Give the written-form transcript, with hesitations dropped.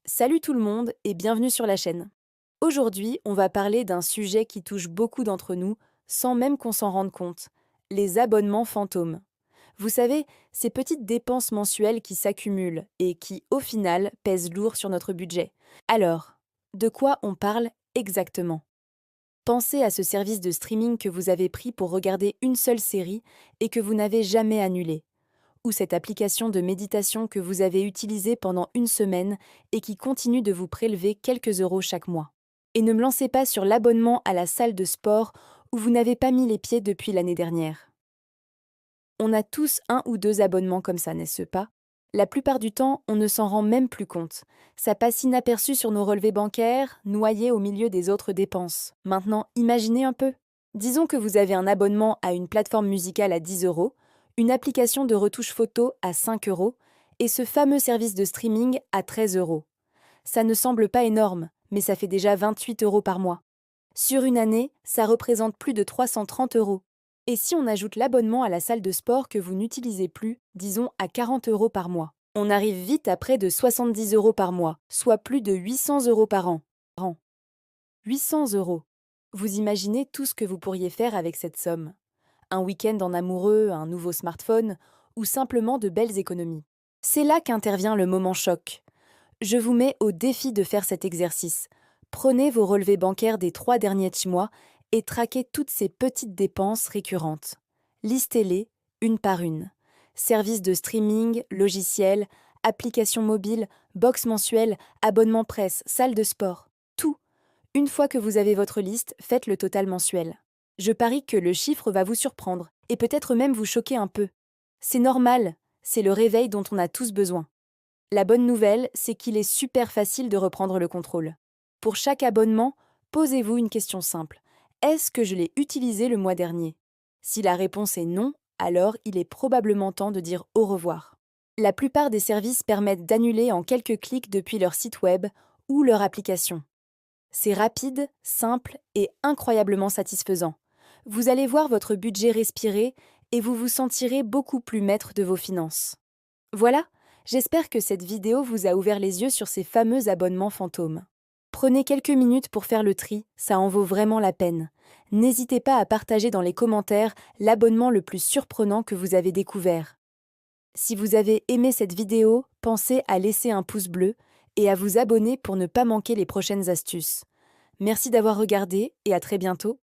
Salut tout le monde et bienvenue sur la chaîne. Aujourd'hui, on va parler d'un sujet qui touche beaucoup d'entre nous sans même qu'on s'en rende compte, les abonnements fantômes. Vous savez, ces petites dépenses mensuelles qui s'accumulent et qui, au final, pèsent lourd sur notre budget. Alors, de quoi on parle exactement? Pensez à ce service de streaming que vous avez pris pour regarder une seule série et que vous n'avez jamais annulé, ou cette application de méditation que vous avez utilisée pendant une semaine et qui continue de vous prélever quelques euros chaque mois. Et ne me lancez pas sur l'abonnement à la salle de sport où vous n'avez pas mis les pieds depuis l'année dernière. On a tous un ou deux abonnements comme ça, n'est-ce pas? La plupart du temps, on ne s'en rend même plus compte. Ça passe inaperçu sur nos relevés bancaires, noyé au milieu des autres dépenses. Maintenant, imaginez un peu. Disons que vous avez un abonnement à une plateforme musicale à 10 euros, une application de retouche photo à 5 euros et ce fameux service de streaming à 13 euros. Ça ne semble pas énorme, mais ça fait déjà 28 euros par mois. Sur une année, ça représente plus de 330 euros. Et si on ajoute l'abonnement à la salle de sport que vous n'utilisez plus, disons à 40 euros par mois, on arrive vite à près de 70 euros par mois, soit plus de 800 euros par an. 800 euros. Vous imaginez tout ce que vous pourriez faire avec cette somme? Un week-end en amoureux, un nouveau smartphone, ou simplement de belles économies. C'est là qu'intervient le moment choc. Je vous mets au défi de faire cet exercice. Prenez vos relevés bancaires des 3 derniers mois et traquez toutes ces petites dépenses récurrentes. Listez-les une par une. Services de streaming, logiciels, applications mobiles, box mensuelle, abonnement presse, salle de sport. Tout. Une fois que vous avez votre liste, faites le total mensuel. Je parie que le chiffre va vous surprendre et peut-être même vous choquer un peu. C'est normal, c'est le réveil dont on a tous besoin. La bonne nouvelle, c'est qu'il est super facile de reprendre le contrôle. Pour chaque abonnement, posez-vous une question simple. Est-ce que je l'ai utilisé le mois dernier? Si la réponse est non, alors il est probablement temps de dire au revoir. La plupart des services permettent d'annuler en quelques clics depuis leur site web ou leur application. C'est rapide, simple et incroyablement satisfaisant. Vous allez voir votre budget respirer et vous vous sentirez beaucoup plus maître de vos finances. Voilà, j'espère que cette vidéo vous a ouvert les yeux sur ces fameux abonnements fantômes. Prenez quelques minutes pour faire le tri, ça en vaut vraiment la peine. N'hésitez pas à partager dans les commentaires l'abonnement le plus surprenant que vous avez découvert. Si vous avez aimé cette vidéo, pensez à laisser un pouce bleu et à vous abonner pour ne pas manquer les prochaines astuces. Merci d'avoir regardé et à très bientôt.